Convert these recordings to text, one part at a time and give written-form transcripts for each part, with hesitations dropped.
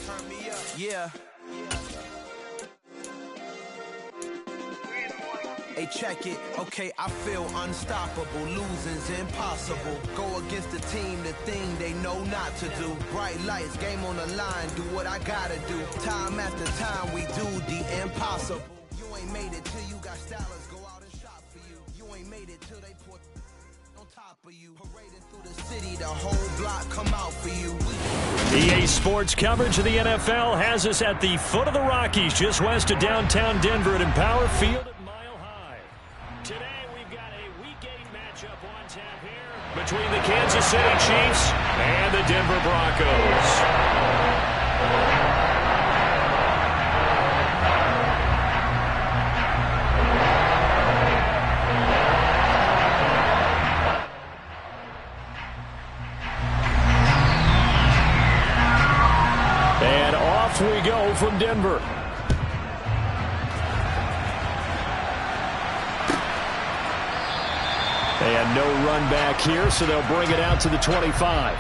Turn me up. Yeah. Hey, check it. Okay, I feel unstoppable. Losing's impossible. Go against the team, the thing they know not to do. Bright lights, game on the line. Do what I gotta do. Time after time, we do the impossible. You ain't made it till you got stylers go out and shop for you. You ain't made it till they put on top of you. Parading through the city, the whole block come out for you. EA Sports coverage of the NFL has us at the foot of the Rockies, just west of downtown Denver at Empower Field at Mile High. Today we've got a Week 8 matchup on tap here between the Kansas City Chiefs and the Denver Broncos. And off we go from Denver. And no run back here, so they'll bring it out to the 25.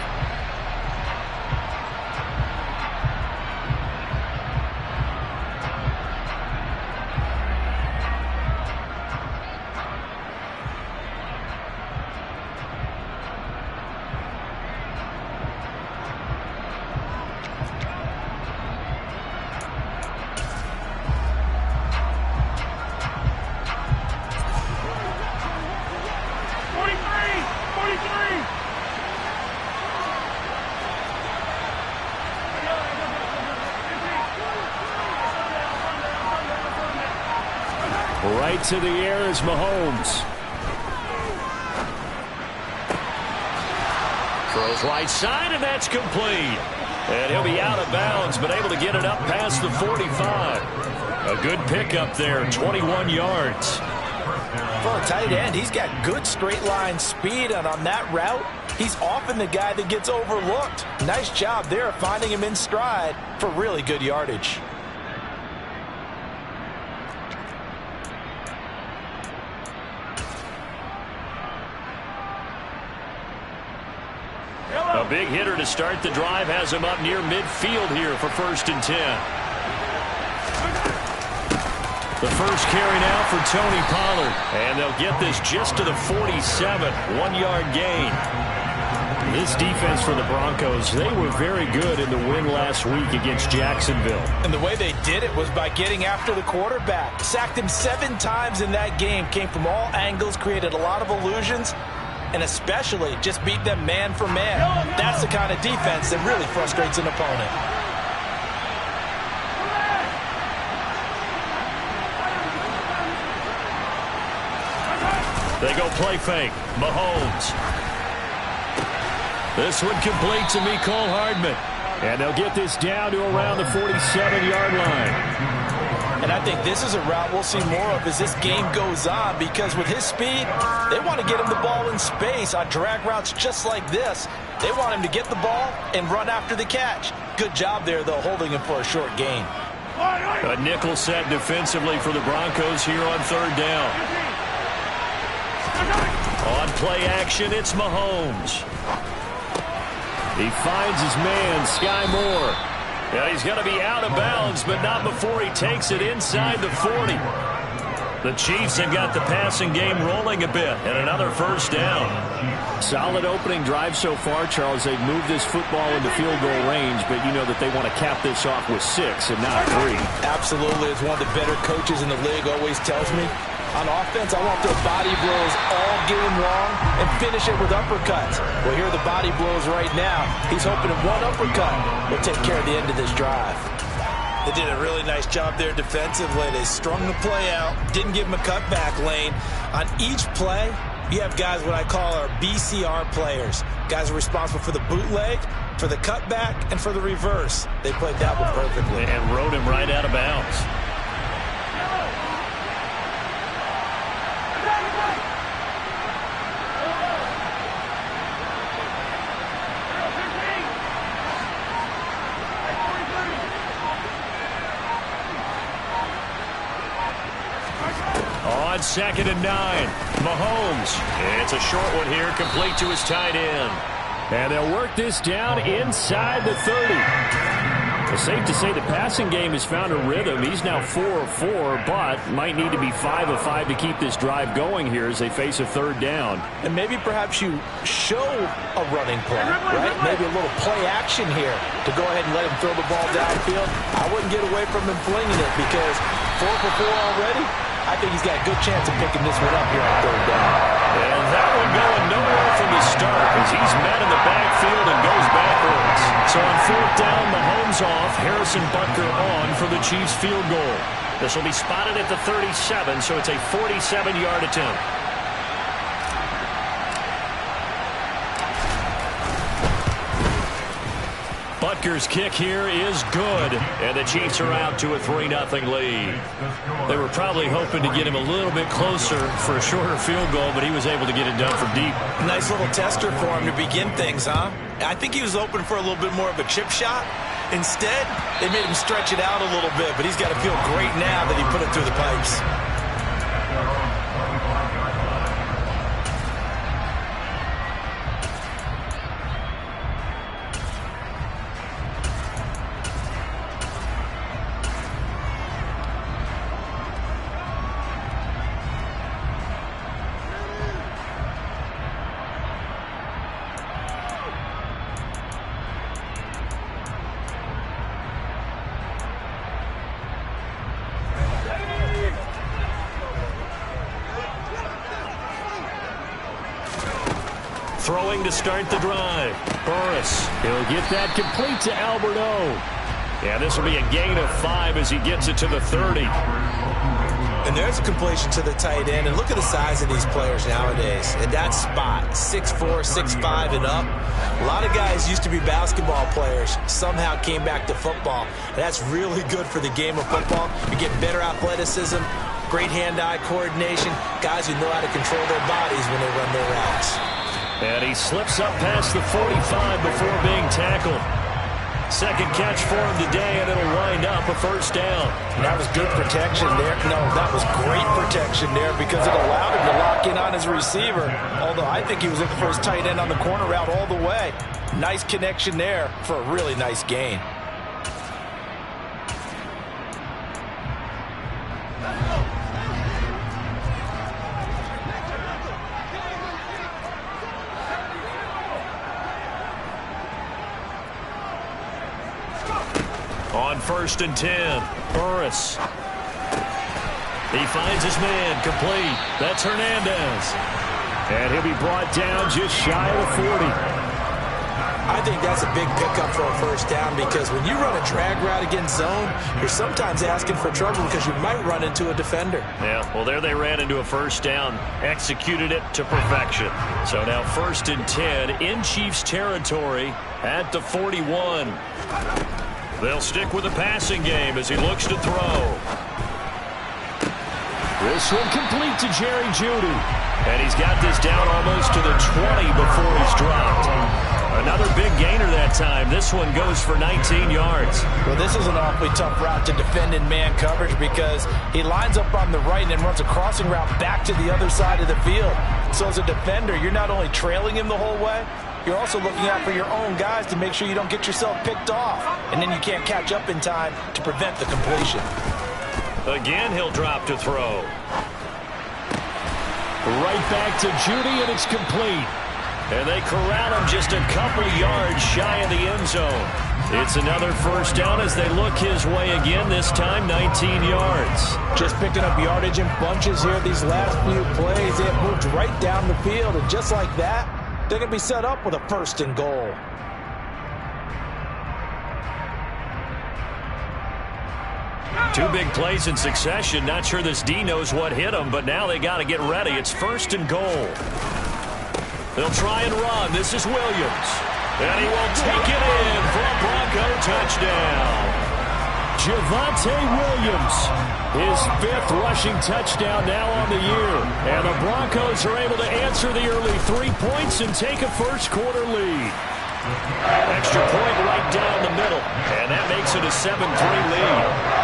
Right to the air is Mahomes. Throws right side, and that's complete. And he'll be out of bounds, but able to get it up past the 45. A good pickup there, 21 yards. For a tight end, he's got good straight line speed, and on that route, he's often the guy that gets overlooked. Nice job there finding him in stride for really good yardage. A big hitter to start the drive has him up near midfield here for 1st and 10. The first carry now for Tony Pollard. And they'll get this just to the 47. 1-yard gain. This defense for the Broncos, they were very good in the win last week against Jacksonville. And the way they did it was by getting after the quarterback. Sacked him 7 times in that game. Came from all angles, created a lot of illusions, and especially just beat them man for man. That's the kind of defense that really frustrates an opponent. They go play fake. Mahomes. This one complete to Mecole Hardman. And they'll get this down to around the 47-yard line. And I think this is a route we'll see more of as this game goes on, because with his speed, they want to get him the ball in space on drag routes just like this. They want him to get the ball and run after the catch. Good job there, though, holding him for a short gain. A nickel set defensively for the Broncos here on 3rd down. On play action, it's Mahomes. He finds his man, Sky Moore. Yeah, he's going to be out of bounds, but not before he takes it inside the 40. The Chiefs have got the passing game rolling a bit, and another 1st down. Solid opening drive so far, Charles. They've moved this football into field goal range, but you know that they want to cap this off with 6 and not 3. Absolutely. As one of the better coaches in the league always tells me, on offense, I want their body blows all game long and finish it with uppercuts. Well, here are the body blows right now. He's hoping that one uppercut will take care of the end of this drive. They did a really nice job there defensively. They strung the play out, didn't give him a cutback lane. On each play, you have guys what I call our BCR players. Guys are responsible for the bootleg, for the cutback, and for the reverse. They played that one perfectly. And rode him right out of bounds. On 2nd and 9, Mahomes. It's a short one here, complete to his tight end. And they'll work this down inside the 30. It's safe to say the passing game has found a rhythm. He's now 4 of 4, but might need to be 5 of 5 to keep this drive going here as they face a third down. And maybe perhaps you show a running play, right? Maybe a little play action here to go ahead and let him throw the ball downfield. I wouldn't get away from him flinging it because 4 for 4 already. I think he's got a good chance of picking this one up here on third down. And that one going nowhere from the start as he's met in the backfield and goes backwards. So on fourth down, Mahomes off, Harrison Butker on for the Chiefs field goal. This will be spotted at the 37, so it's a 47-yard attempt. Butker's kick here is good, and the Chiefs are out to a 3-0 lead. They were probably hoping to get him a little bit closer for a shorter field goal, but he was able to get it done from deep. Nice little tester for him to begin things, huh? I think he was hoping for a little bit more of a chip shot. Instead, they made him stretch it out a little bit, but he's got to feel great now that he put it through the pipes. Throwing to start the drive. Burris. He'll get that complete to Albert O. Yeah, this will be a gain of 5 as he gets it to the 30. And there's a completion to the tight end. And look at the size of these players nowadays. At that spot, 6'4", 6'5", and up. A lot of guys used to be basketball players. Somehow came back to football. And that's really good for the game of football. You get better athleticism, great hand-eye coordination, guys who know how to control their bodies when they run their routes. And he slips up past the 45 before being tackled. Second catch for him today, and it'll wind up a first down. That was good protection there. No, that was great protection there because it allowed him to lock in on his receiver. Although I think he was looking for his tight end on the corner route all the way. Nice connection there for a really nice gain. On 1st and 10, Burris. He finds his man, complete. That's Hernandez. And he'll be brought down just shy of the 40. I think that's a big pickup for a first down because when you run a drag route against zone, you're sometimes asking for trouble because you might run into a defender. Yeah, well, there they ran into a first down, executed it to perfection. So now 1st and 10 in Chiefs territory at the 41. They'll stick with the passing game as he looks to throw. This one complete to Jerry Jeudy. And he's got this down almost to the 20 before he's dropped. Another big gainer that time. This one goes for 19 yards. Well, this is an awfully tough route to defend in man coverage because he lines up on the right and then runs a crossing route back to the other side of the field. So as a defender, you're not only trailing him the whole way, you're also looking out for your own guys to make sure you don't get yourself picked off. And then you can't catch up in time to prevent the completion. Again, he'll drop to throw. Right back to Jeudy, and it's complete. And they corral him just a couple yards shy of the end zone. It's another first down as they look his way again, this time 19 yards. Just picking up yardage in bunches here these last few plays. They have moved right down the field, and just like that, they're going to be set up with a 1st and goal. Two big plays in succession. Not sure this D knows what hit him, but now they got to get ready. It's 1st and goal. They'll try and run. This is Williams. And he will take it in for a Bronco touchdown. Javonte Williams, his 5th rushing touchdown now on the year. And the Broncos are able to answer the early 3 points and take a first quarter lead. Extra point right down the middle. And that makes it a 7-3 lead.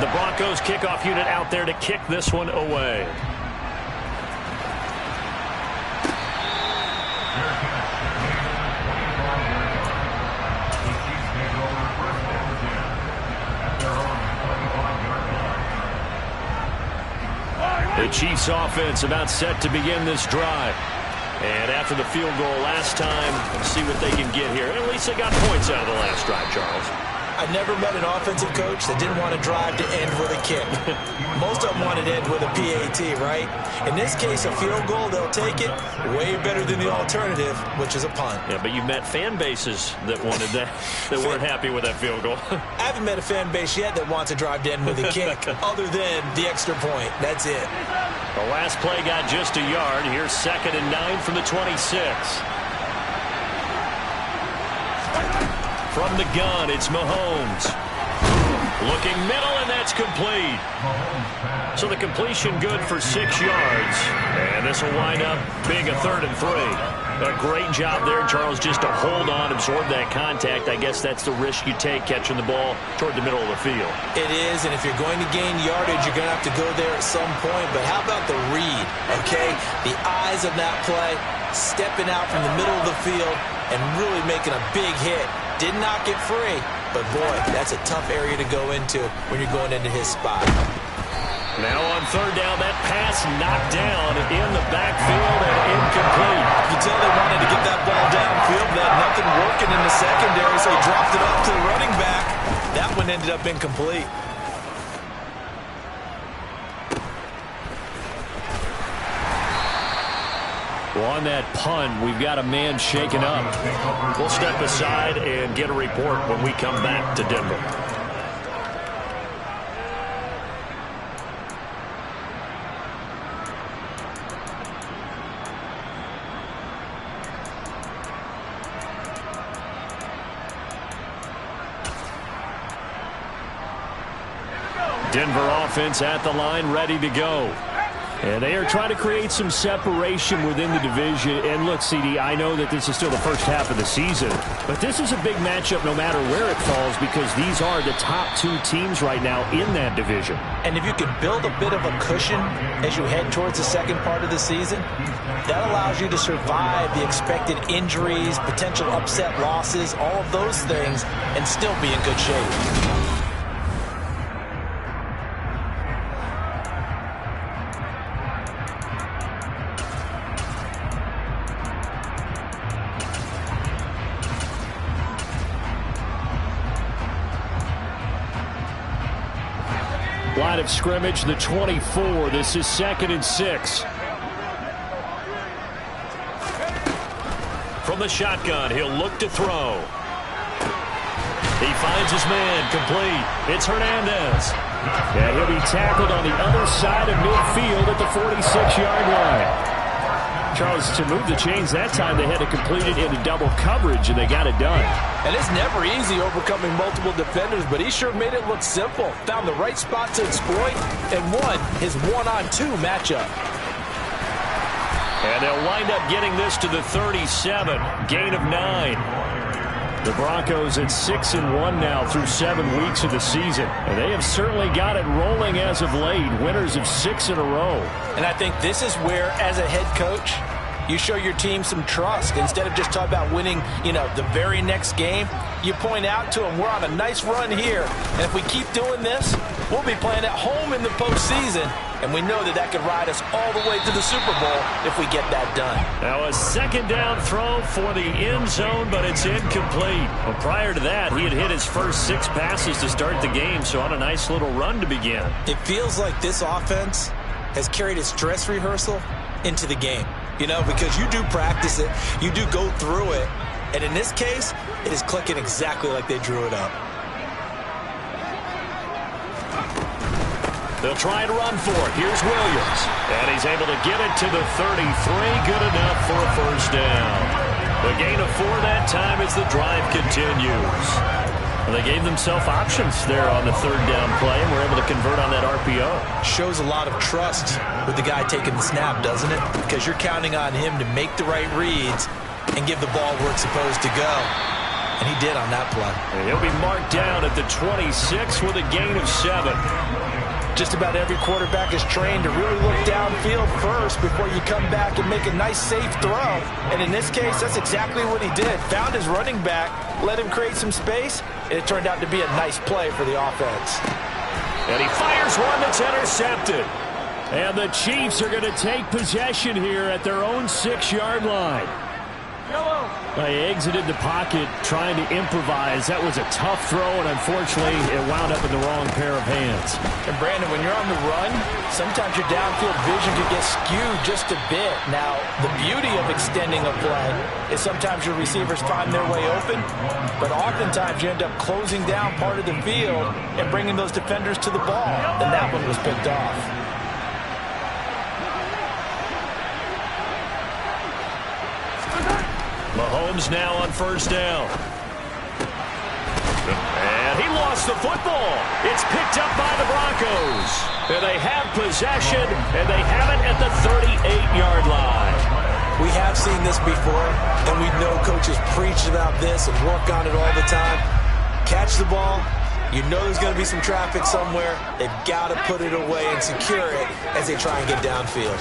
The Broncos kickoff unit out there to kick this one away. The Chiefs offense about set to begin this drive. And after the field goal last time, let's see what they can get here. At least they got points out of the last drive, Charles. I never met an offensive coach that didn't want to drive to end with a kick. Most of them wanted to end with a PAT, right? In this case, a field goal, they'll take it. Way better than the alternative, which is a punt. Yeah, but you've met fan bases that wanted that, that weren't happy with that field goal. I haven't met a fan base yet that wants to drive to end with a kick, other than the extra point. That's it. The last play got just a yard. Here's 2nd and 9 from the 26. From the gun, it's Mahomes. Looking middle, and that's complete. So the completion good for 6 yards. And this will wind up being a 3rd and 3. A great job there, Charles, just to hold on, absorb that contact. I guess that's the risk you take catching the ball toward the middle of the field. It is, and if you're going to gain yardage, you're going to have to go there at some point. But how about the read, okay? The eyes of that play, stepping out from the middle of the field and really making a big hit. Did not get free, but boy, that's a tough area to go into when you're going into his spot. Now on 3rd down, that pass knocked down in the backfield and incomplete. You can tell they wanted to get that ball downfield. They had nothing working in the secondary, so he dropped it off to the running back. That one ended up incomplete. Well, on that punt, we've got a man shaken up. We'll step aside and get a report when we come back to Denver. Denver offense at the line, ready to go. And they are trying to create some separation within the division. And look, CD, I know that this is still the first half of the season, but this is a big matchup no matter where it falls because these are the top 2 teams right now in that division. And if you can build a bit of a cushion as you head towards the second part of the season, that allows you to survive the expected injuries, potential upset losses, all of those things, and still be in good shape. Line of scrimmage, the 24. This is 2nd and 6. From the shotgun, he'll look to throw. He finds his man, complete. It's Hernandez. And he'll be tackled on the other side of midfield at the 46-yard line. Charles, to move the chains that time, they had to complete it into double coverage, and they got it done. And it's never easy overcoming multiple defenders, but he sure made it look simple. Found the right spot to exploit and won his 1-on-2 matchup. And they'll wind up getting this to the 37, gain of 9. The Broncos at 6-1 now through 7 weeks of the season. And they have certainly got it rolling as of late, winners of 6 in a row. And I think this is where, as a head coach, you show your team some trust. Instead of just talking about winning, the very next game, you point out to them, we're on a nice run here. And if we keep doing this, we'll be playing at home in the postseason. And we know that that could ride us all the way to the Super Bowl if we get that done. Now a 2nd down throw for the end zone, but it's incomplete. Well, prior to that, he had hit his first 6 passes to start the game, so on a nice little run to begin. It feels like this offense has carried its dress rehearsal into the game. Because you do practice it, you do go through it, and in this case, it is clicking exactly like they drew it up. They'll try and run for it. Here's Williams. And he's able to get it to the 33. Good enough for a first down. The gain of 4 that time as the drive continues. Well, they gave themselves options there on the 3rd down play, and were able to convert on that RPO. Shows a lot of trust with the guy taking the snap, doesn't it? Because you're counting on him to make the right reads and give the ball where it's supposed to go. And he did on that play. And he'll be marked down at the 26 with a gain of 7. Just about every quarterback is trained to really look downfield first before you come back and make a nice, safe throw. And in this case, that's exactly what he did. Found his running back, let him create some space, and it turned out to be a nice play for the offense. And he fires one that's intercepted. And the Chiefs are going to take possession here at their own 6-yard line. They exited the pocket trying to improvise. That was a tough throw, and unfortunately, it wound up in the wrong pair of hands. And Brandon, when you're on the run, sometimes your downfield vision can get skewed just a bit. Now, the beauty of extending a play is sometimes your receivers find their way open, but oftentimes you end up closing down part of the field and bringing those defenders to the ball. And that one was picked off. Mahomes now on first down. And he lost the football. It's picked up by the Broncos. And they have possession, and they have it at the 38-yard line. We have seen this before, and we know coaches preach about this and work on it all the time. Catch the ball. You know there's going to be some traffic somewhere. They've got to put it away and secure it as they try and get downfield.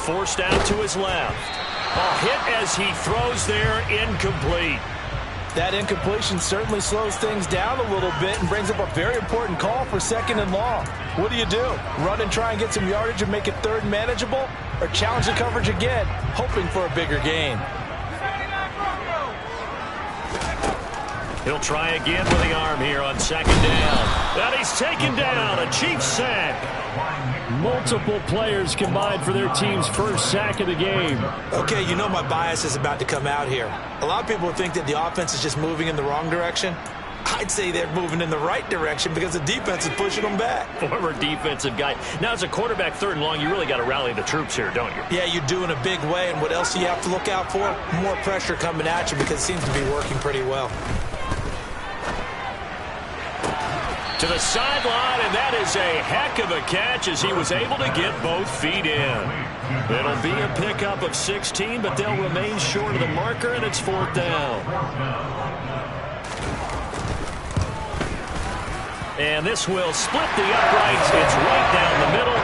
Forced out to his left. A hit as he throws there, incomplete. That incompletion certainly slows things down a little bit and brings up a very important call for 2nd and long. What do? Run and try and get some yardage and make it 3rd manageable? Or challenge the coverage again, hoping for a bigger gain? He'll try again with the arm here on 2nd down. And he's taken down. A Chiefs sack. Multiple players combined for their team's first sack of the game. Okay, you know my bias is about to come out here. A lot of people think that the offense is just moving in the wrong direction. I'd say they're moving in the right direction because the defense is pushing them back. Former defensive guy. Now, as a quarterback 3rd and long, you really got to rally the troops here, don't you? Yeah, you do in a big way. And what else do you have to look out for? More pressure coming at you because it seems to be working pretty well. To the sideline, and that is a heck of a catch as he was able to get both feet in. It'll be a pickup of 16, but they'll remain short of the marker, and it's 4th down. And this will split the uprights. It's right down the middle.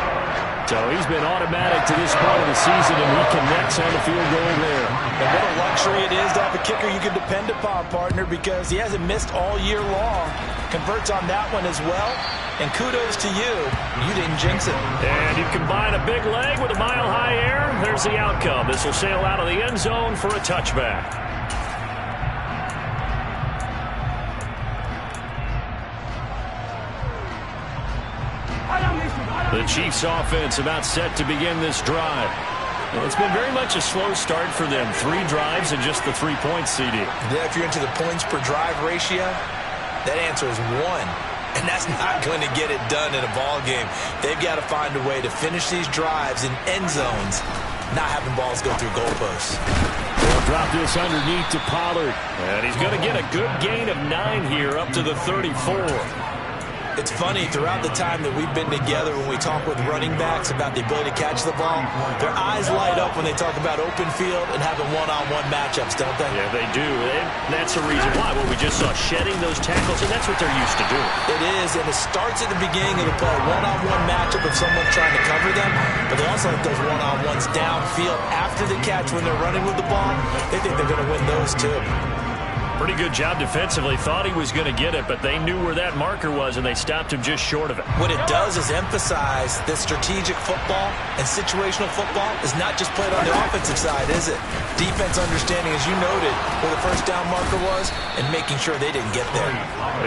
So he's been automatic to this point of the season, and he connects on the field goal there. And what a luxury it is to have a kicker you can depend upon, partner, because he hasn't missed all year long. Converts on that one as well. And kudos to you. You didn't jinx it. And you combine a big leg with a mile-high air. There's the outcome. This will sail out of the end zone for a touchback. The Chiefs offense about set to begin this drive. Well, it's been very much a slow start for them. 3 drives and just the 3 points, CD. Yeah, if you're into the points per drive ratio, that answer is 1. And that's not going to get it done in a ball game. They've got to find a way to finish these drives in end zones, not having balls go through goalposts. They'll drop this underneath to Pollard. And he's going to get a good gain of 9 here up to the 34. It's funny, throughout the time that we've been together when we talk with running backs about the ability to catch the ball, their eyes light up when they talk about open field and having one-on-one matchups, don't they? Yeah, they do. And that's the reason why. Well, we just saw shedding those tackles, and that's what they're used to doing. It is, and it starts at the beginning of the play. One-on-one matchup of someone trying to cover them, but they also like those one-on-ones downfield after the catch when they're running with the ball. They think they're going to win those, too. Pretty good job defensively. Thought he was going to get it, but they knew where that marker was, and they stopped him just short of it. What it does is emphasize that strategic football and situational football is not just played on the offensive side, is it? Defense understanding, as you noted, where the first down marker was and making sure they didn't get there.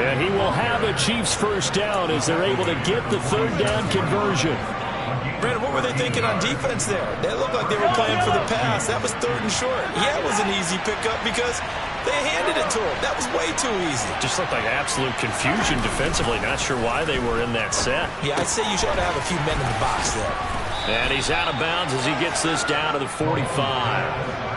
And he will have a Chiefs first down as they're able to get the 3rd down conversion. Brandon, what were they thinking on defense there? They looked like they were playing for the pass. That was 3rd and short. Yeah, it was an easy pickup because they handed it to him. That was way too easy. Just looked like absolute confusion defensively. Not sure why they were in that set. Yeah, I'd say you should have a few men in the box there. And he's out of bounds as he gets this down to the 45.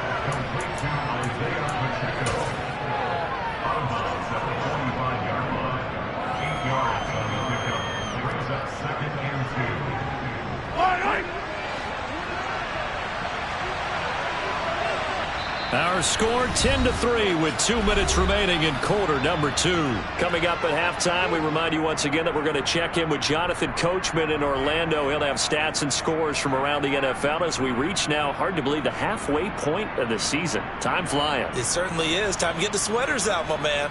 Our score 10-3 with 2 minutes remaining in quarter number 2. Coming up at halftime, we remind you once again that we're going to check in with Jonathan Coachman in Orlando. He'll have stats and scores from around the NFL as we reach now, hard to believe, the halfway point of the season. Time flying. It certainly is. Time to get the sweaters out, my man.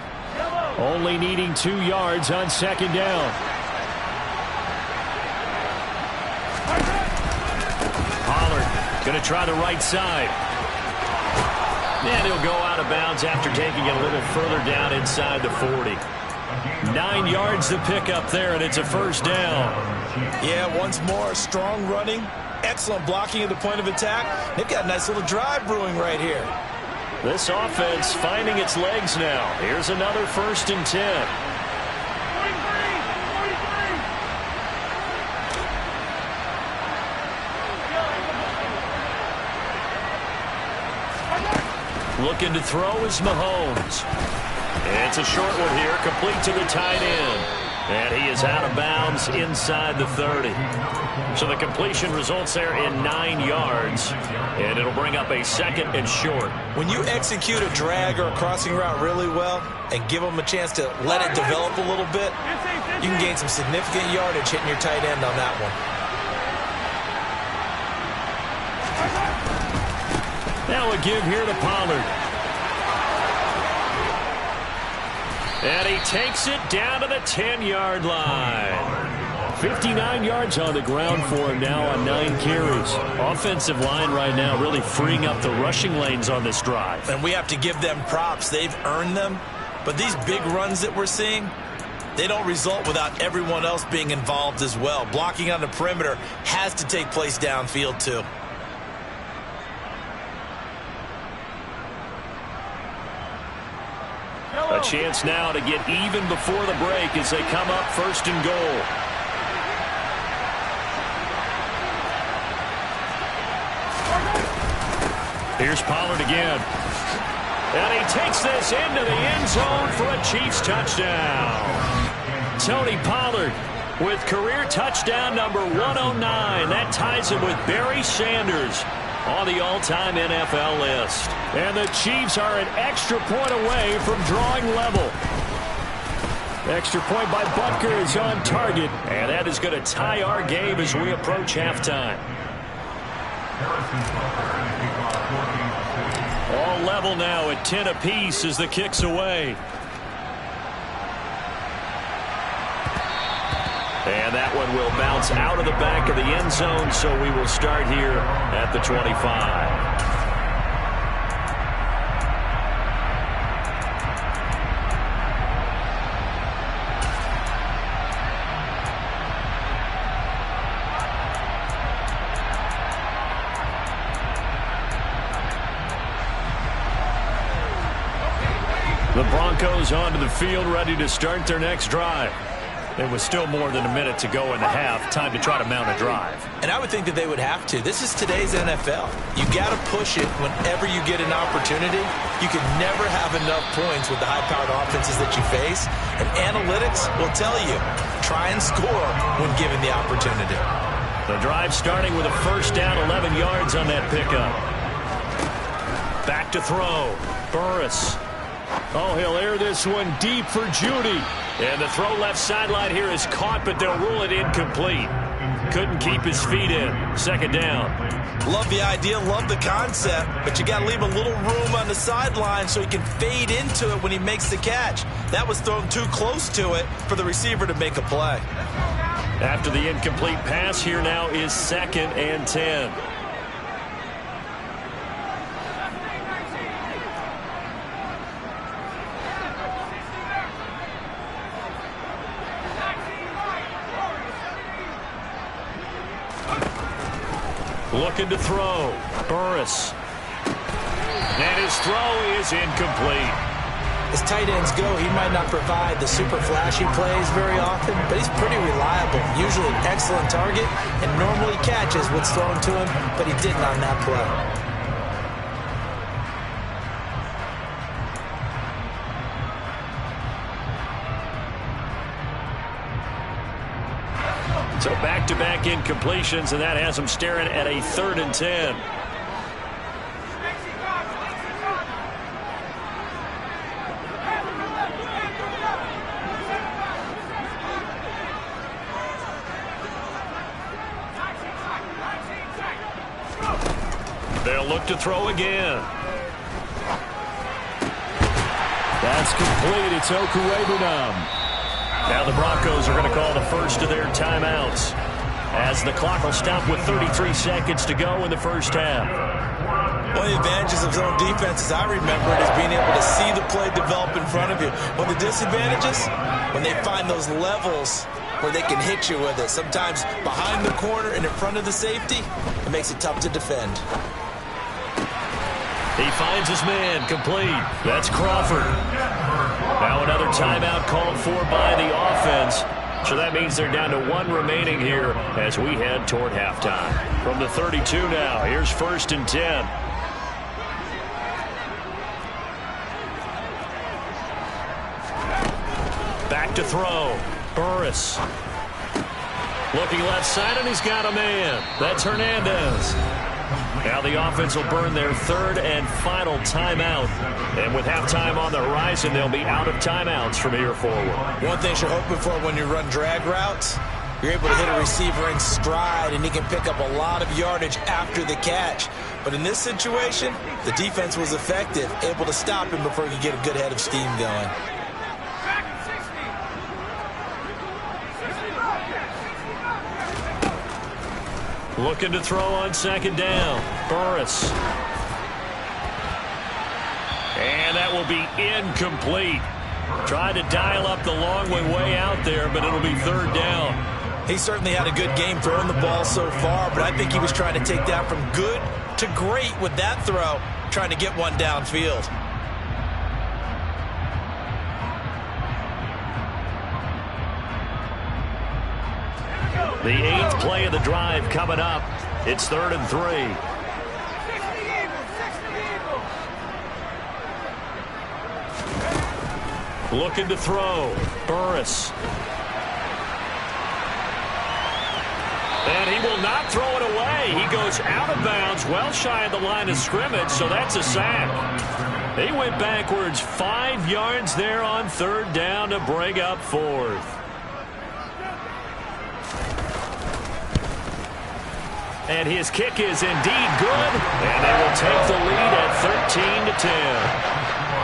Only needing 2 yards on 2nd down. Going to try the right side. And he'll go out of bounds after taking it a little further down inside the 40. 9 yards to pick up there, and it's a first down. Yeah, once more, strong running, excellent blocking at the point of attack. They've got a nice little drive brewing right here. This offense finding its legs now. Here's another 1st and 10. Looking to throw is Mahomes. It's a short one here, complete to the tight end. And he is out of bounds inside the 30. So the completion results there in 9 yards. And it'll bring up a 2nd and short. When you execute a drag or a crossing route really well and give them a chance to let it develop a little bit, you can gain some significant yardage hitting your tight end on that one. Now a give here to Pollard. And he takes it down to the 10-yard line. 59 yards on the ground for him now on 9 carries. Offensive line right now really freeing up the rushing lanes on this drive. And we have to give them props. They've earned them. But these big runs that we're seeing, they don't result without everyone else being involved as well. Blocking on the perimeter has to take place downfield too. A chance now to get even before the break as they come up 1st and goal. Here's Pollard again. And he takes this into the end zone for a Chiefs touchdown. Tony Pollard with career touchdown number 109. That ties him with Barry Sanders on the all-time NFL list. And the Chiefs are an extra point away from drawing level. Extra point by Butker is on target, and that is going to tie our game as we approach halftime. All level now at 10 apiece as the kick's away. And that one will bounce out of the back of the end zone, so we will start here at the 25. The Broncos onto the field, ready to start their next drive. There was still more than a minute to go in the half. Time to try to mount a drive. And I would think that they would have to. This is today's NFL. You got to push it whenever you get an opportunity. You can never have enough points with the high-powered offenses that you face. And analytics will tell you, try and score when given the opportunity. The drive starting with a 1st down, 11 yards on that pickup. Back to throw. Burris. Oh, he'll air this one deep for Judy. And the throw left sideline here is caught, but they'll rule it incomplete. Couldn't keep his feet in. 2nd down. Love the idea, love the concept, but you got to leave a little room on the sideline so he can fade into it when he makes the catch. That was thrown too close to it for the receiver to make a play. After the incomplete pass, here now is 2nd and 10. Looking to throw. Burris. And his throw is incomplete. As tight ends go, he might not provide the super flashy plays very often, but he's pretty reliable. Usually an excellent target and normally catches what's thrown to him, but he didn't on that play. So back-to-back incompletions, and that has them staring at a 3rd and 10. They'll look to throw again. That's complete. It's Okuwebunam. Now the Broncos are going to call the first of their timeouts as as the clock will stop with 33 seconds to go in the first half. One of the advantages of zone defense, as I remember it, is being able to see the play develop in front of you. One of the disadvantages, when they find those levels where they can hit you with it. Sometimes behind the corner and in front of the safety, it makes it tough to defend. He finds his man, complete. That's Crawford. Now another timeout called for by the offense. So that means they're down to 1 remaining here as we head toward halftime. From the 32 now, here's 1st and 10. Back to throw. Burris. Looking left side, and he's got a man. That's Hernandez. Now the offense will burn their 3rd and final timeout. And with halftime on the horizon, they'll be out of timeouts from here forward. One thing you're hoping for when you run drag routes, you're able to hit a receiver in stride, and he can pick up a lot of yardage after the catch. But in this situation, the defense was effective, able to stop him before he could get a good head of steam going. Looking to throw on 2nd down. Burris. And that will be incomplete. Tried to dial up the long way out there, but it'll be 3rd down. He certainly had a good game throwing the ball so far, but I think he was trying to take that from good to great with that throw, trying to get one downfield. The 8th play of the drive coming up. It's 3rd and 3. Looking to throw. Burris. And he will not throw it away. He goes out of bounds, well shy of the line of scrimmage, so that's a sack. He went backwards 5 yards there on 3rd down to bring up 4th. And his kick is indeed good, and they will take the lead at 13-10.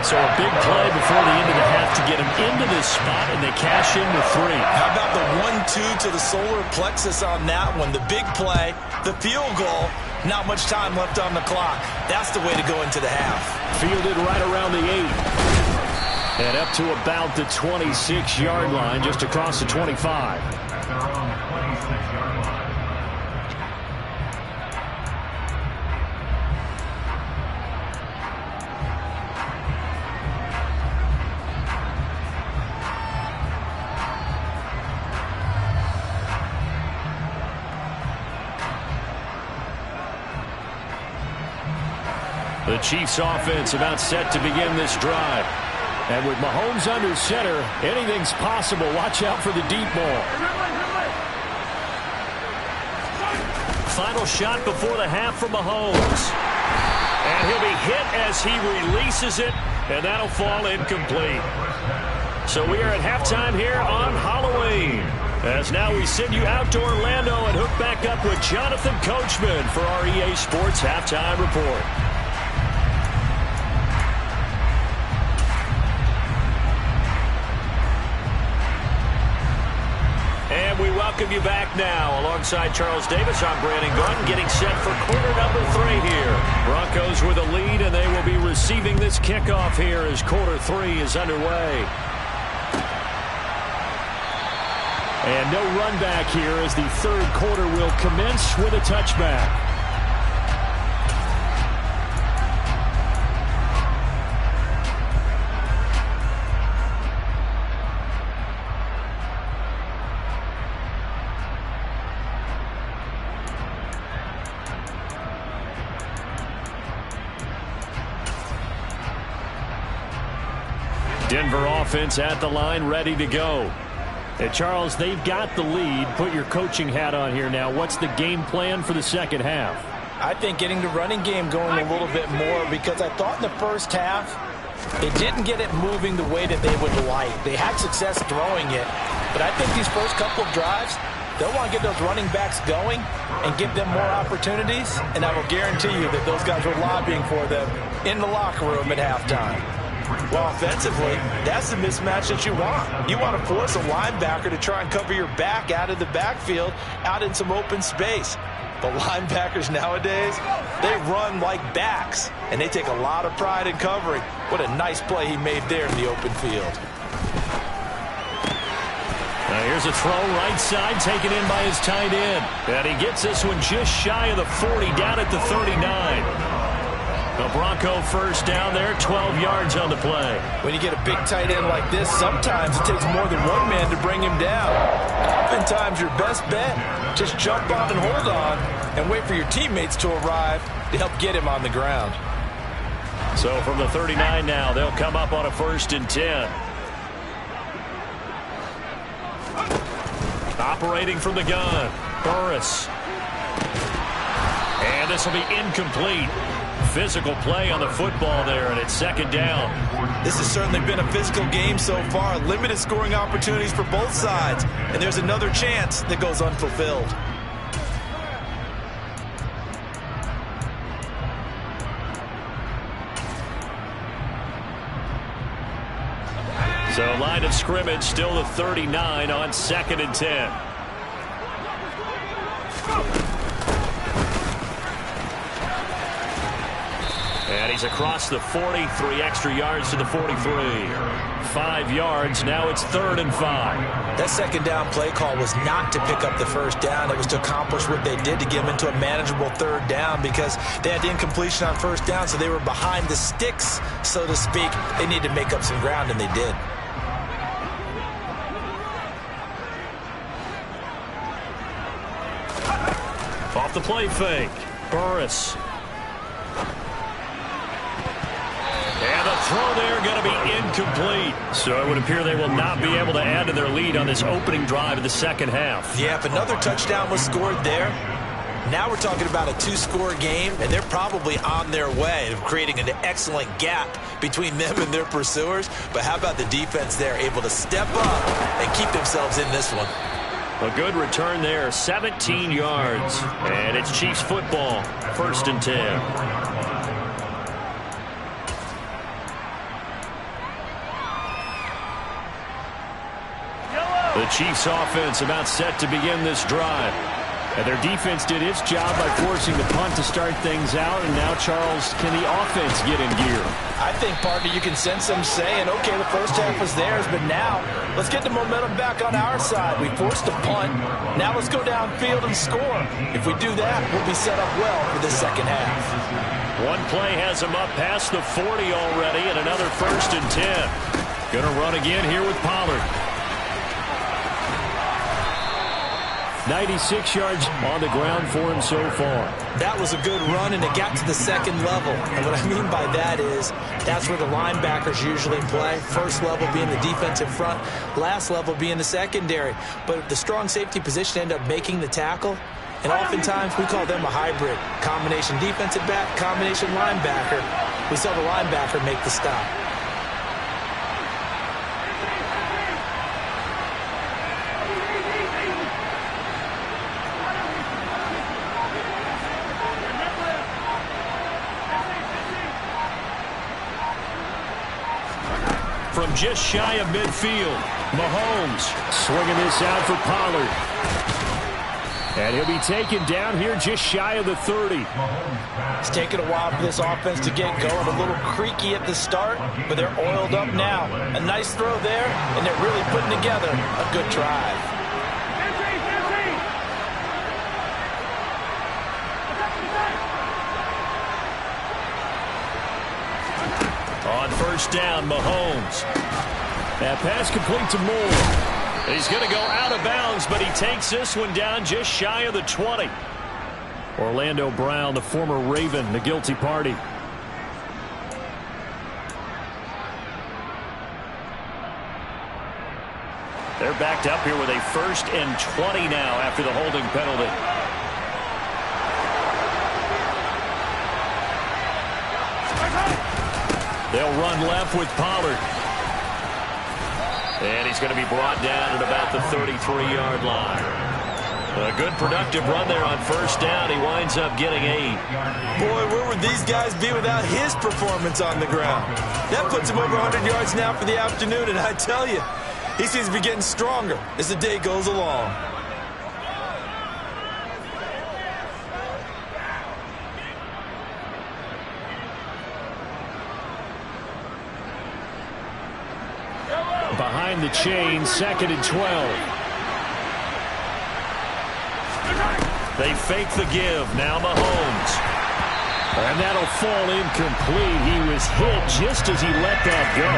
So a big play before the end of the half to get him into this spot, and they cash in with 3. How about the 1-2 to the solar plexus on that one? The big play, the field goal, not much time left on the clock. That's the way to go into the half. Fielded right around the 8. And up to about the 26-yard line, just across the 25. The Chiefs offense about set to begin this drive. And with Mahomes under center, anything's possible. Watch out for the deep ball. Final shot before the half from Mahomes. And he'll be hit as he releases it, and that'll fall incomplete. So we are at halftime here on Halloween. As now we send you out to Orlando and hook back up with Jonathan Coachman for our EA Sports Halftime Report. And we welcome you back now. Alongside Charles Davis, I'm Brandon Gordon, getting set for quarter number 3 here. Broncos with a lead, and they will be receiving this kickoff here as quarter 3 is underway. And no run back here as the 3rd quarter will commence with a touchback. Denver offense at the line, ready to go. And Charles, they've got the lead. Put your coaching hat on here now. What's the game plan for the second half? I think getting the running game going a little bit more, because I thought in the first half they didn't get it moving the way that they would like. They had success throwing it, but I think these first couple of drives, they'll want to get those running backs going and give them more opportunities, and I will guarantee you that those guys were lobbying for them in the locker room at halftime. Well, offensively, that's the mismatch that you want. You want to force a linebacker to try and cover your back out of the backfield, out in some open space. But linebackers nowadays, they run like backs, and they take a lot of pride in covering. What a nice play he made there in the open field. Now here's a throw right side, taken in by his tight end. And he gets this one just shy of the 40, down at the 39. The Bronco first down there, 12 yards on the play. When you get a big tight end like this, sometimes it takes more than one man to bring him down. Oftentimes, your best bet, just jump on and hold on and wait for your teammates to arrive to help get him on the ground. So from the 39 now, they'll come up on a 1st and 10. Operating from the gun, Burris. And this will be incomplete. Physical play on the football there, and it's 2nd down. This has certainly been a physical game so far. Limited scoring opportunities for both sides. And there's another chance that goes unfulfilled. So line of scrimmage still the 39 on 2nd and 10. And he's across the 40, 3 extra yards to the 43. 5 yards, now it's 3rd and 5. That 2nd down play call was not to pick up the 1st down. It was to accomplish what they did to get them into a manageable 3rd down because they had the incompletion on 1st down, so they were behind the sticks, so to speak. They needed to make up some ground, and they did. Off the play fake, Burris. And the throw there going to be incomplete. So it would appear they will not be able to add to their lead on this opening drive of the 2nd half. Yeah, if another touchdown was scored there, now we're talking about a 2-score game, and they're probably on their way of creating an excellent gap between them and their pursuers. But how about the defense there, able to step up and keep themselves in this one? A good return there, 17 yards. And it's Chiefs football, 1st and 10. The Chiefs offense about set to begin this drive. And their defense did its job by forcing the punt to start things out. And now, Charles, can the offense get in gear? I think, partner, you can sense them saying, okay, the 1st half was theirs, but now let's get the momentum back on our side. We forced a punt. Now let's go downfield and score. If we do that, we'll be set up well for the 2nd half. One play has him up past the 40 already, and another 1st and 10. Going to run again here with Pollard. 96 yards on the ground for him so far. That was a good run, and it got to the 2nd level. And what I mean by that is that's where the linebackers usually play. 1st level being the defensive front, last level being the secondary. But the strong safety position ended up making the tackle. And oftentimes we call them a hybrid. Combination defensive back, combination linebacker. We saw the linebacker make the stop. From just shy of midfield, Mahomes swinging this out for Pollard. And he'll be taken down here just shy of the 30. It's taken a while for this offense to get going. A little creaky at the start, but they're oiled up now. A nice throw there, and they're really putting together a good drive. On 1st down, Mahomes. That pass complete to Moore. He's going to go out of bounds, but he takes this one down just shy of the 20. Orlando Brown, the former Raven, the guilty party. They're backed up here with a 1st and 20 now after the holding penalty. They'll run left with Pollard. And he's going to be brought down at about the 33-yard line. A good productive run there on first down. He winds up getting 8. Boy, where would these guys be without his performance on the ground? That puts him over 100 yards now for the afternoon, and I tell you, he seems to be getting stronger as the day goes along. Behind the chain, 2nd and 12. They fake the give. Now Mahomes. And that'll fall incomplete. He was hit just as he let that go.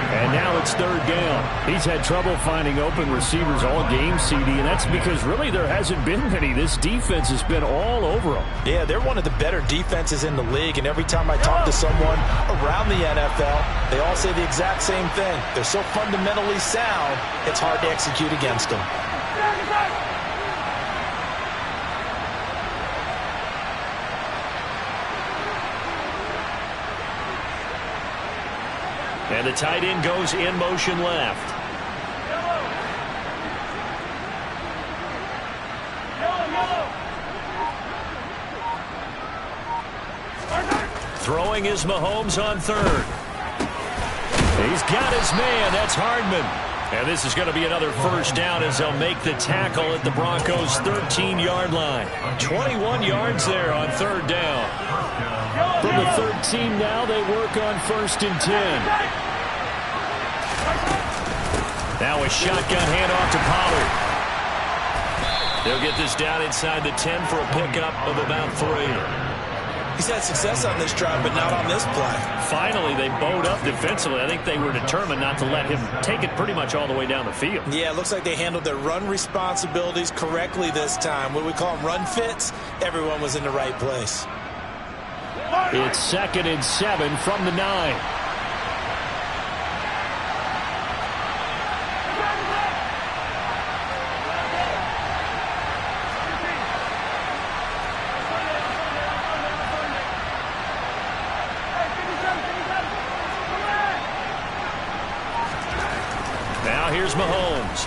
And now it's 3rd down. He's had trouble finding open receivers all game, CD, and that's because really there hasn't been many. This defense has been all over them. Yeah, they're one of the better defenses in the league, and every time I talk to someone around the NFL, they all say the exact same thing. They're so fundamentally sound, it's hard to execute against them. And the tight end goes in motion left. Throwing is Mahomes on 3rd. He's got his man. That's Hardman. And this is going to be another first down as they'll make the tackle at the Broncos' 13-yard line. 21 yards there on 3rd down. From the 13 now, they work on 1st and 10. Now a shotgun handoff to Pollard. They'll get this down inside the 10 for a pickup of about 3. He's had success on this drive, but not on this play. Finally, they bowed up defensively. I think they were determined not to let him take it pretty much all the way down the field. Yeah, it looks like they handled their run responsibilities correctly this time. What we call them run fits, everyone was in the right place. It's 2nd and 7 from the 9. Now here's Mahomes.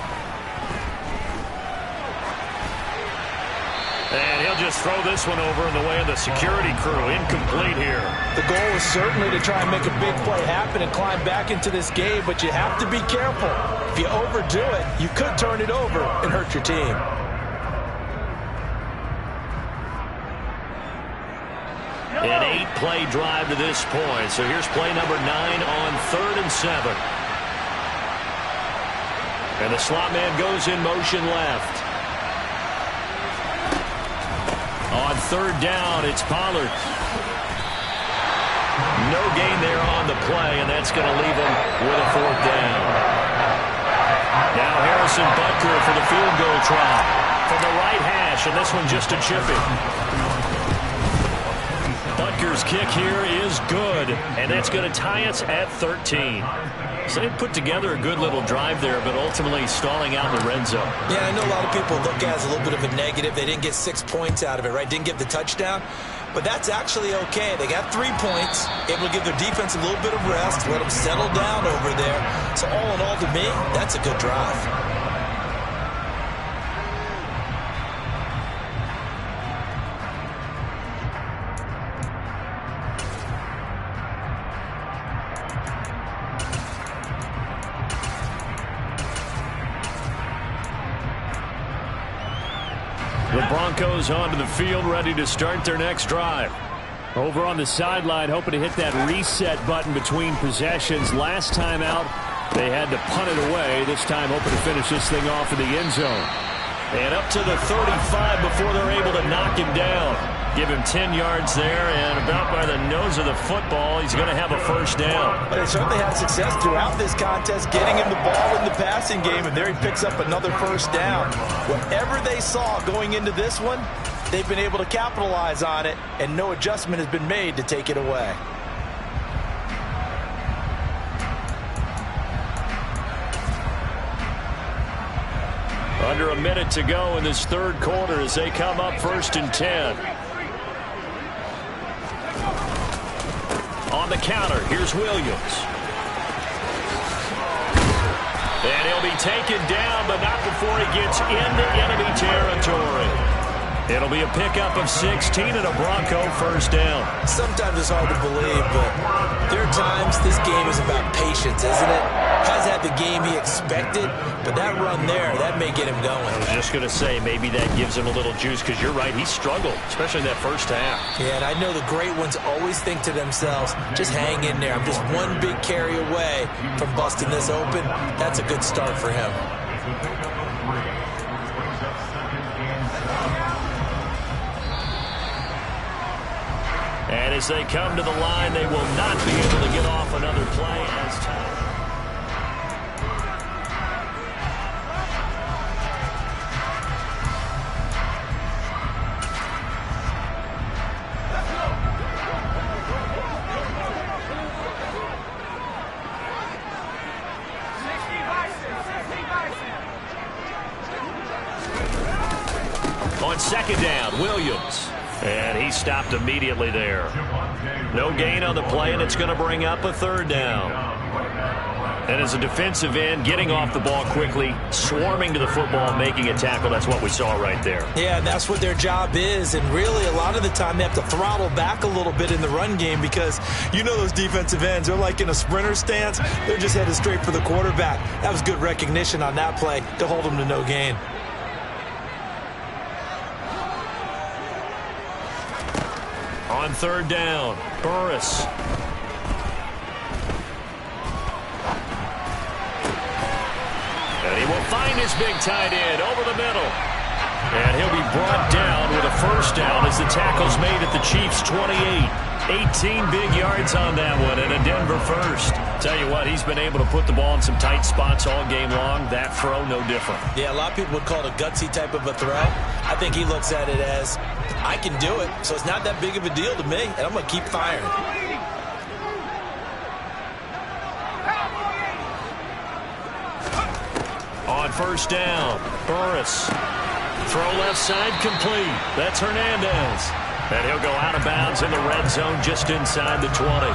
And he'll just throw this one over in the way of the security crew. Incomplete here. The goal is certainly to try and make a big play happen and climb back into this game, but you have to be careful. If you overdo it, you could turn it over and hurt your team. An 8-play drive to this point. So here's play number 9 on 3rd and 7. And the slot man goes in motion left. On 3rd down, it's Pollard. No gain there on the play, and that's going to leave him with a 4th down. Now Harrison Butker for the field goal try from the right hash, and this one just a chippy. Butker's kick here is good, and that's going to tie us at 13. So they put together a good little drive there, but ultimately stalling out in the red zone. Yeah, I know a lot of people look at it as a little bit of a negative. They didn't get 6 points out of it, right? Didn't get the touchdown. But that's actually okay. They got 3 points, able to give their defense a little bit of rest, let them settle down over there. So all in all, to me, that's a good drive. The Broncos onto the field, ready to start their next drive. Over on the sideline, hoping to hit that reset button between possessions. Last time out, they had to punt it away. This time, hoping to finish this thing off in the end zone. And up to the 35 before they're able to knock him down. Give him 10 yards there, and about by the nose of the football, he's going to have a first down. But they certainly had success throughout this contest, getting him the ball in the passing game, and there he picks up another first down. Whatever they saw going into this one, they've been able to capitalize on it, and no adjustment has been made to take it away. Under a minute to go in this third quarter as they come up 1st and 10. On the counter, here's Williams. And he'll be taken down, but not before he gets into enemy territory. It'll be a pickup of 16 and a Bronco first down. Sometimes it's hard to believe, but there are times this game is about patience, isn't it? Has had the game he expected, but that run there, that may get him going. I was just going to say, maybe that gives him a little juice, because you're right, he struggled, especially in that first half. Yeah, and I know the great ones always think to themselves, just hang in there. I'm just one big carry away from busting this open. That's a good start for him. And as they come to the line, they will not be able to get off another play as time. On second down, Williams. And he stopped immediately there. No gain on the play, and it's going to bring up a third down. And as a defensive end, getting off the ball quickly, swarming to the football, making a tackle, that's what we saw right there. Yeah, and that's what their job is. And really, a lot of the time, they have to throttle back a little bit in the run game because you know those defensive ends, they're like in a sprinter stance. They're just headed straight for the quarterback. That was good recognition on that play to hold them to no gain. On third down, Burris. And he will find his big tight end over the middle. And he'll be brought down with a first down as the tackle's made at the Chiefs' 28. 18 big yards on that one and a Denver first. Tell you what, he's been able to put the ball in some tight spots all game long. That throw, no different. Yeah, a lot of people would call it a gutsy type of a throw. I think he looks at it as, I can do it, so it's not that big of a deal to me, and I'm going to keep firing. On first down, Burris. Throw left side complete. That's Hernandez. And he'll go out of bounds in the red zone just inside the 20.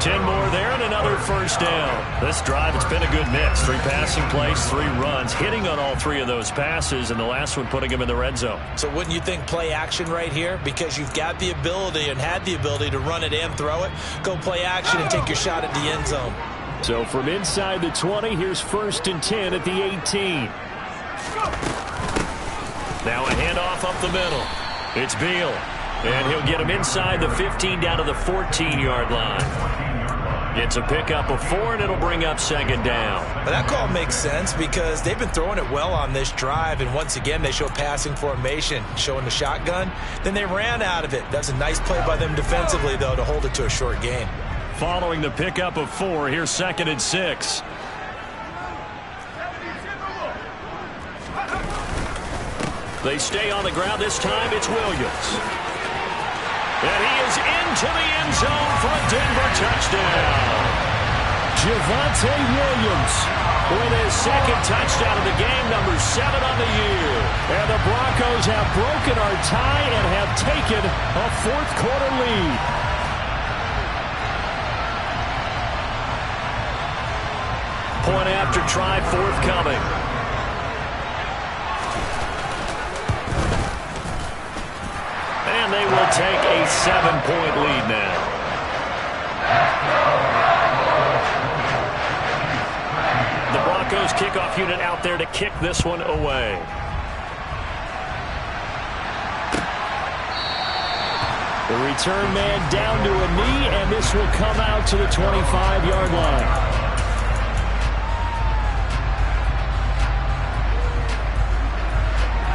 10 more there and another first down. This drive, it's been a good mix. 3 passing plays, 3 runs, hitting on all 3 of those passes, and the last one putting him in the red zone. So wouldn't you think play action right here? Because you've got the ability and had the ability to run it and throw it. Go play action and take your shot at the end zone. So from inside the 20, here's first and 10 at the 18. Now a handoff up the middle. It's Beal. And he'll get him inside the 15 down to the 14-yard line. It's a pickup of 4, and it'll bring up second down. But that call makes sense because they've been throwing it well on this drive, and once again they show passing formation, showing the shotgun. Then they ran out of it. That's a nice play by them defensively, though, to hold it to a short gain. Following the pickup of 4, here's second and 6. They stay on the ground. This time it's Williams. And he is into the end zone for a Denver touchdown. Javonte Williams with his second touchdown of the game, number 7 on the year. And the Broncos have broken our tie and have taken a fourth-quarter lead. Point after try forthcoming. And they will take a 7-point lead now. The Broncos kickoff unit out there to kick this one away. The return man down to a knee, and this will come out to the 25-yard line.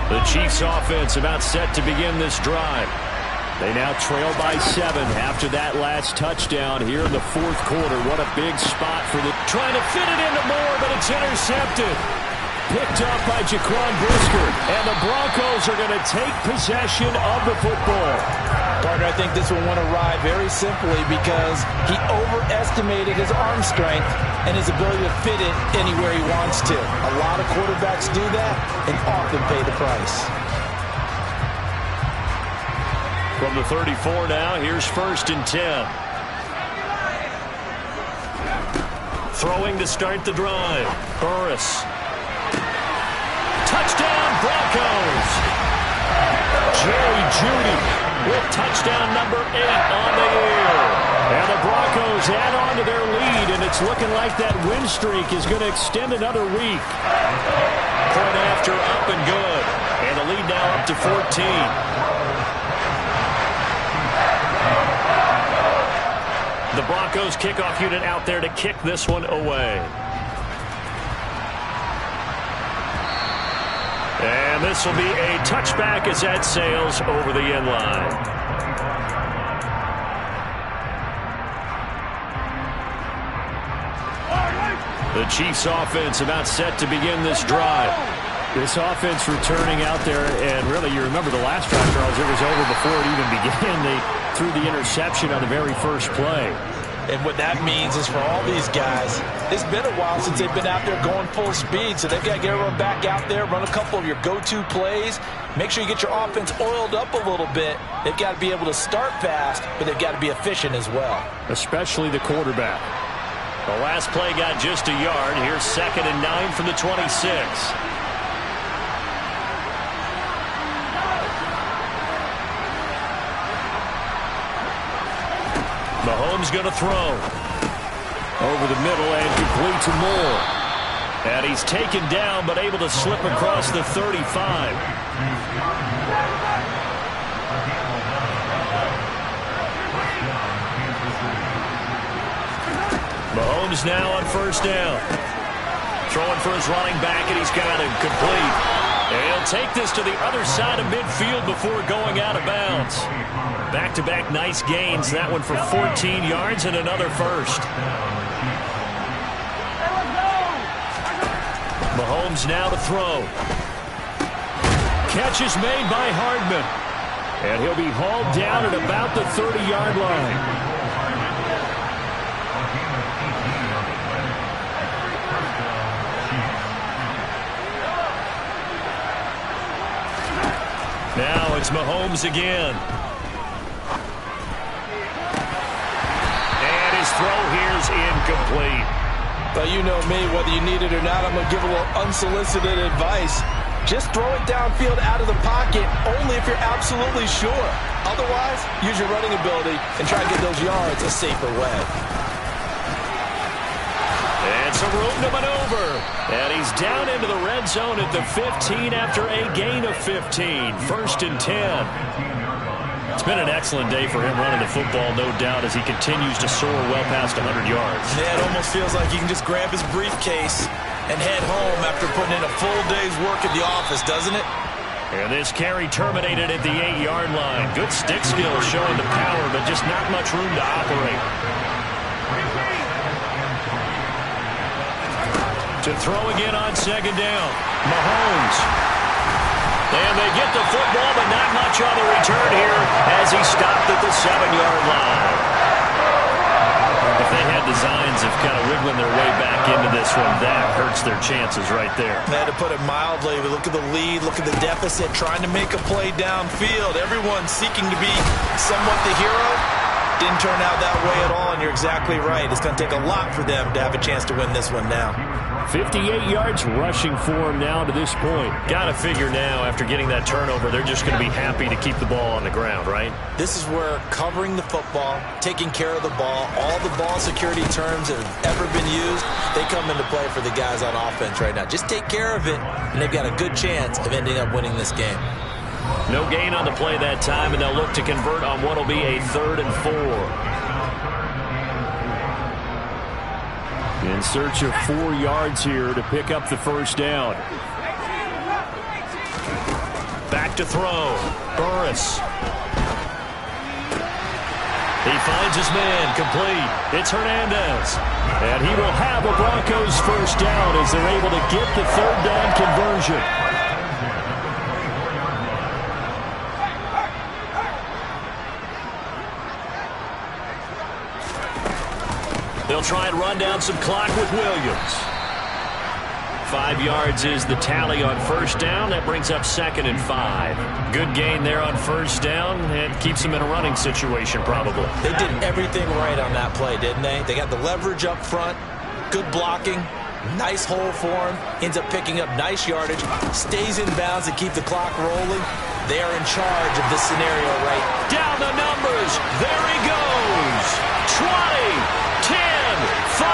The Chiefs offense about set to begin this drive. They now trail by 7 after that last touchdown here in the fourth quarter. What a big spot for the... Trying to fit it into Moore, but it's intercepted. Picked up by Jaquan Brisker. And the Broncos are going to take possession of the football. Partner, I think this will want to ride very simply because he overestimated his arm strength and his ability to fit it anywhere he wants to. A lot of quarterbacks do that and often pay the price. From the 34 now, here's first and 10. Throwing to start the drive. Burris. Touchdown, Broncos. Jerry Jeudy with touchdown number 8 on the year. And the Broncos add on to their lead, and it's looking like that win streak is going to extend another week. Point after up and good. And the lead now up to 14. The Broncos kickoff unit out there to kick this one away. And this will be a touchback as that sails over the end line. The Chiefs offense about set to begin this drive. This offense returning out there, and really you remember the last drive, Charles, it was over before it even began. They threw the interception on the very first play. And what that means is for all these guys, it's been a while since they've been out there going full speed, so they've got to get everyone back out there, run a couple of your go-to plays, make sure you get your offense oiled up a little bit. They've got to be able to start fast, but they've got to be efficient as well. Especially the quarterback. The last play got just a yard. Here's 2nd and 9 from the 26. Mahomes going to throw. Over the middle and complete to Moore. And he's taken down but able to slip across the 35. Mahomes now on 1st down. Throwing for his running back, and he's got him complete. And he'll take this to the other side of midfield before going out of bounds. Back-to-back nice gains. That one for 14 yards and another first. Mahomes now to throw. Catch is made by Hardman. And he'll be hauled down at about the 30-yard line. Now it's Mahomes again. And his throw here is incomplete. But you know me, whether you need it or not, I'm going to give a little unsolicited advice. Just throw it downfield out of the pocket, only if you're absolutely sure. Otherwise, use your running ability and try to get those yards a safer way. And some room to maneuver. And he's down into the red zone at the 15 after a gain of 15. 1st and 10. It's been an excellent day for him running the football, no doubt, as he continues to soar well past 100 yards. Yeah, it almost feels like he can just grab his briefcase and head home after putting in a full day's work at the office, doesn't it? And this carry terminated at the 8-yard line. Good stick skills showing the power, but just not much room to operate. To throw again on 2nd down. Mahomes. And they get the football, but not much on the return here as he stopped at the 7-yard line. If they had designs of kind of wiggling their way back into this one, that hurts their chances right there. They had to put it mildly, but look at the lead, look at the deficit, trying to make a play downfield. Everyone seeking to be somewhat the hero. Didn't turn out that way at all, and you're exactly right. It's going to take a lot for them to have a chance to win this one now. 58 yards rushing for him now to this point. Got to figure now, after getting that turnover, they're just going to be happy to keep the ball on the ground, right? This is where covering the football, taking care of the ball, all the ball security terms that have ever been used, they come into play for the guys on offense right now. Just take care of it, and they've got a good chance of ending up winning this game. No gain on the play that time, and they'll look to convert on what will be a 3rd and 4. In search of 4 yards here to pick up the 1st down. Back to throw. Burris. He finds his man complete. It's Hernandez. And he will have a Broncos 1st down as they're able to get the 3rd down conversion. They'll try and run down some clock with Williams. 5 yards is the tally on 1st down. That brings up 2nd and 5. Good gain there on 1st down and keeps them in a running situation probably. They did everything right on that play, didn't they? They got the leverage up front. Good blocking. Nice hole for him. Ends up picking up nice yardage. Stays in bounds to keep the clock rolling. They are in charge of this scenario right. Down the numbers. There he goes. 20, 10, 5,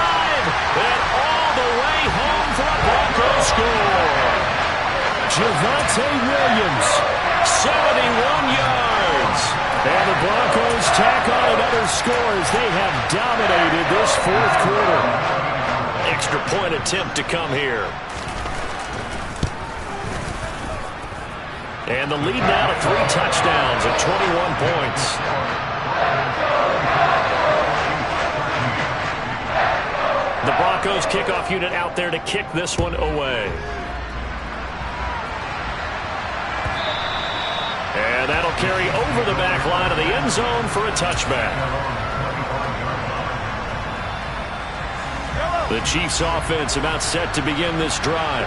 and all the way home for a Broncos score. Javonte Williams, 71 yards. And the Broncos tack on another score as they have dominated this fourth quarter. Extra point attempt to come here. And the lead now to 3 touchdowns at 21 points. The Broncos kickoff unit out there to kick this one away. And that'll carry over the back line of the end zone for a touchback. The Chiefs offense about set to begin this drive.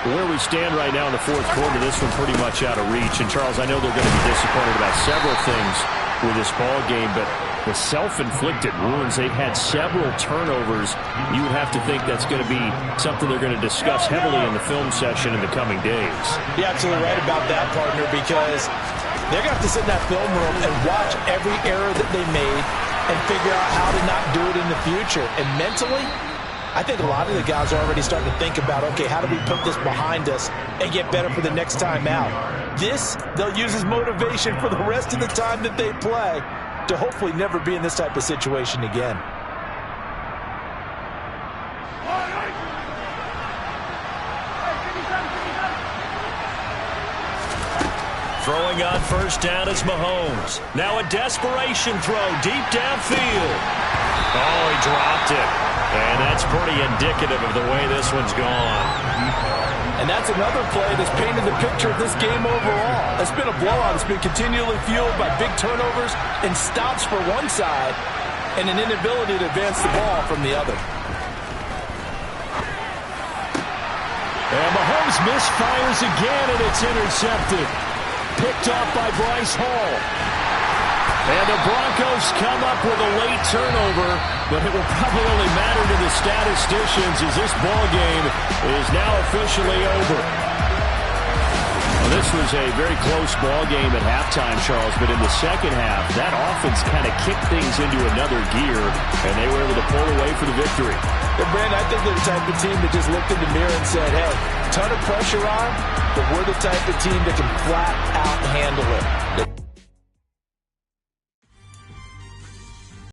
Where we stand right now in the fourth quarter, this one pretty much out of reach. And, Charles, I know they're going to be disappointed about several things with this ball game, but the self-inflicted wounds, they've had several turnovers. You have to think that's going to be something they're going to discuss heavily in the film session in the coming days. You're absolutely right about that, partner, because they're going to have to sit in that film room and watch every error that they made and figure out how to not do it in the future. And mentally, I think a lot of the guys are already starting to think about, okay, how do we put this behind us and get better for the next time out? This, they'll use as motivation for the rest of the time that they play to hopefully never be in this type of situation again. Throwing on first down is Mahomes. Now a desperation throw deep downfield. Oh, he dropped it. And that's pretty indicative of the way this one's gone. And that's another play that's painted the picture of this game overall. It's been a blowout. It's been continually fueled by big turnovers and stops for one side and an inability to advance the ball from the other. And Mahomes misfires again, and it's intercepted. Picked off by Bryce Hall. And the Broncos come up with a late turnover, but it will probably only matter to the statisticians as this ball game is now officially over. Well, this was a very close ball game at halftime, Charles, but in the second half, that offense kind of kicked things into another gear, and they were able to pull away for the victory. And Brandon, I think they're the type of team that just looked in the mirror and said, hey, ton of pressure on, but we're the type of team that can flat out handle it. They